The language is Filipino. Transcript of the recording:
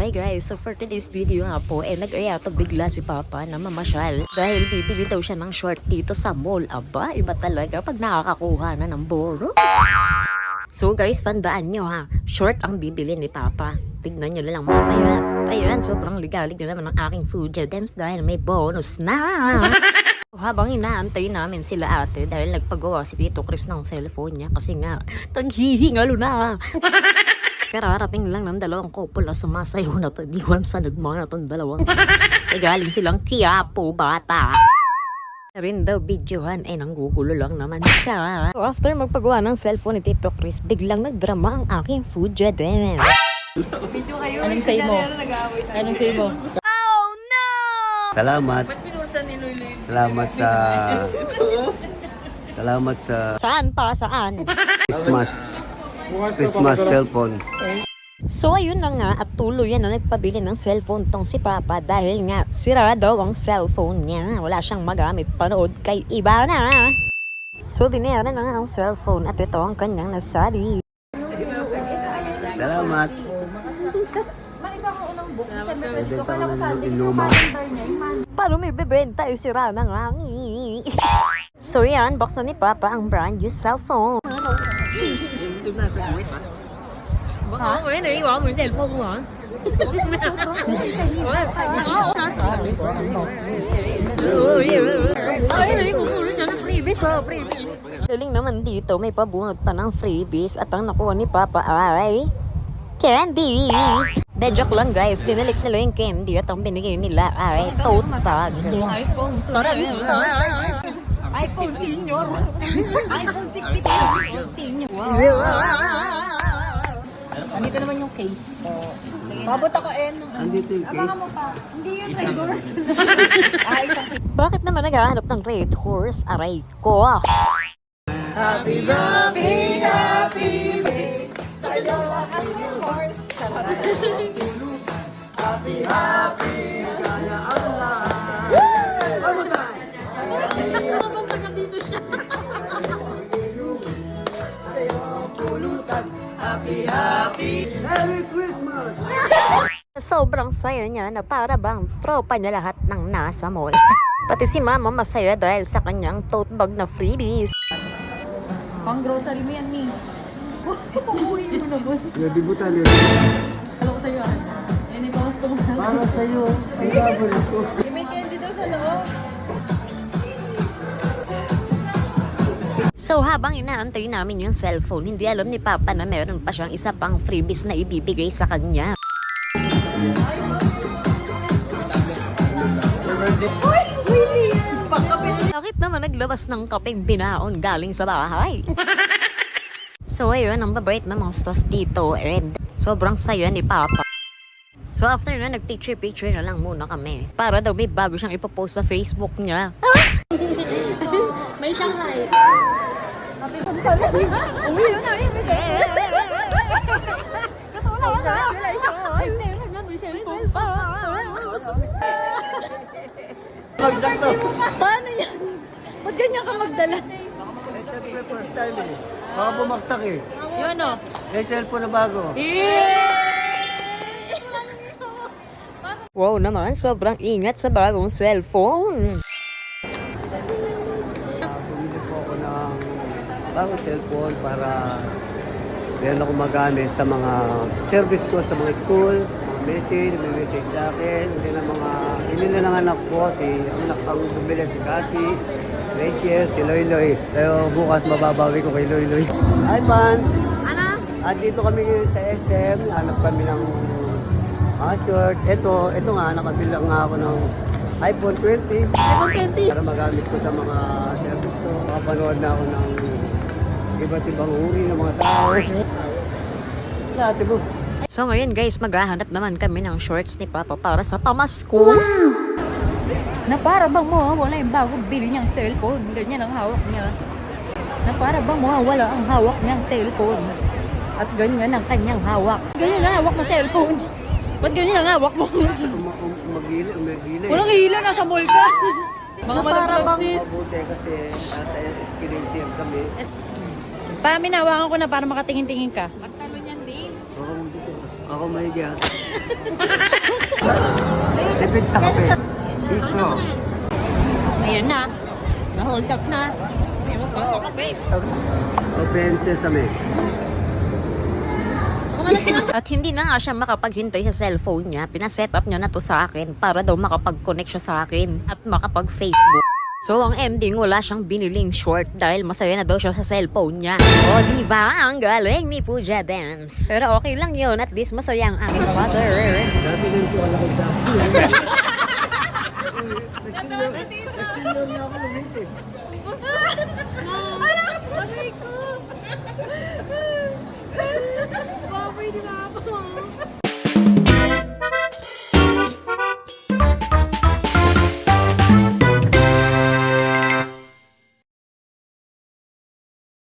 Hi guys, so for today's video nga po, nag-ayato bigla si Papa na mamasyal dahil bibili daw siya ng short dito sa mall. Aba, iba talaga pag nakakakuha na ng boros. So guys, tandaan nyo ha, short ang bibili ni Papa. Tignan nyo na lang mamaya. Ayan, sobrang ligalig na naman ang aking food gems dahil may bonus na. Habang inaantay namin sila ate dahil nagpagawa si Tito Chris ng cellphone niya kasi nga, taghihingalo na. Kararating lang ng dalawang couple na sumasayaw na to. Di ko alam saan nagmana na itong dalawang. Galing silang Quiapo, bata. Rin daw videohan, nanggugulo lang naman siya. So, after magpagawa ng cellphone ni Tito Chris, biglang nagdrama ang aking food gems. Video kayo. Anong say mo? Anong say mo? Oh no! Salamat. Ba't pinursan ni Loy? Salamat sa... Salamat sa Saan pa? Saan? Christmas cellphone. So ayun na nga at tuluyan na nagpabili ng cellphone tong si Papa dahil nga sira daw ang cellphone niya. Wala siyang magamit panood kay iba na. So binayaran na nga ang cellphone at ito ang kanyang nasabi. Salamat. Pwede pa ng inuman. Paano may bebenta sira na nga. So yan, box na ni Papa ang brand new cellphone. Baka may naiwa mo yung cellphone mo ha? Galing naman dito, may pabunot pa ng freebies at ang nakuha ni Papa ay candy! De joke lang guys, binalik nila yung candy at ang binigay nila ay tote bag. iPhone senior. iPhone 62. Senior. Andito naman yung case po. Mabot ako Andito yung case. Hindi yung Red Horse. Bakit naman naghahanap ng Red Horse? Aray ko! Happy birthday, happy birthday. Sa'yo ang horse. Happy, happy. Sana ang lahat. Habang taga dito siya. Happy, happy. Merry Christmas! Sobrang saya niya na para bang tropa niya lahat ng nasa mall. Pati si Mama masaya dahil sa kanyang tote bag na freebies. Pang grocery mo yan, Mi. Pabuhin mo na ba? Nabibutan yun. Alam ko sa'yo, yan yung pamas ko mo. Para sa'yo. Ang gabon ako. May candy daw sa loob. So habang inaantay namin yung cellphone, hindi alam ni Papa na meron pa siyang isa pang freebies na ibibigay sa kanya. Bakit naman naglabas ng kapeng binaon galing sa bahay? So ayun, ang babait na mga stuff dito and sobrang saya ni Papa. So after na nag-picture na lang muna kami. Para daw may bago siyang ipopost sa Facebook niya. May Shanghai. Paano yan? Ba't ganyan ka magdala? Siyempre first time eh. Baka bumaksak eh. Yun o. May cellphone na bago. Wow naman, sobrang ingat sa bagong cellphone. Bumili po ako ng bagong cellphone para meron ako magamit sa mga service ko sa mga school, mga message, may message sa akin, hindi na ng anak ko, ang anak pang bumili si Cathy, Rachel, si Loy. Pero bukas mababawi ko kay Loy. Hi, Pans! Ano? At dito kami ngayon sa SM, hanap kami ng short. Ito nga, nakabilang nga ako ng iPhone 20. iPhone 20. Para magamit ko sa mga service ko. Makapanood na ako ng iba't ibang uri ng mga tao. Lahat mo. So ngayon guys, maghahanap naman kami ng shorts ni Papa para sa pamasko. Na para bang wala yung bagong bili niyang cellphone. Ganyan ang hawak niya. Na para bang wala ang hawak niyang cellphone. At ganyan ang kanyang hawak. Ganyan ang hawak mo cellphone. Ba't ganyan ang hawak mo? Umagili. Walang hila, nasa mall ka. Mga malabang sis. Mabuti kasi nasa escalator kami. Pami, nawakan ko na para makatingin-tingin ka. Oo, Ako mahigiya. Tipid sa kape. Bistro. Ayan na. Na-hold up na. Ewan ko, okay. Open sesame. At hindi na nga siya makapaghintay sa cellphone niya. Pinaset up niya na to sa akin para daw makapag-connect siya sa akin at makapag-Facebook. So, ang ending, wala siyang biniling short dahil masaya na daw siya sa cellphone niya. O, diba? Ang galing ni Pooja Dance. Pero okay lang yun. At least masaya ang aming father. Dati din ko alam sa akin. Nag-senior na ako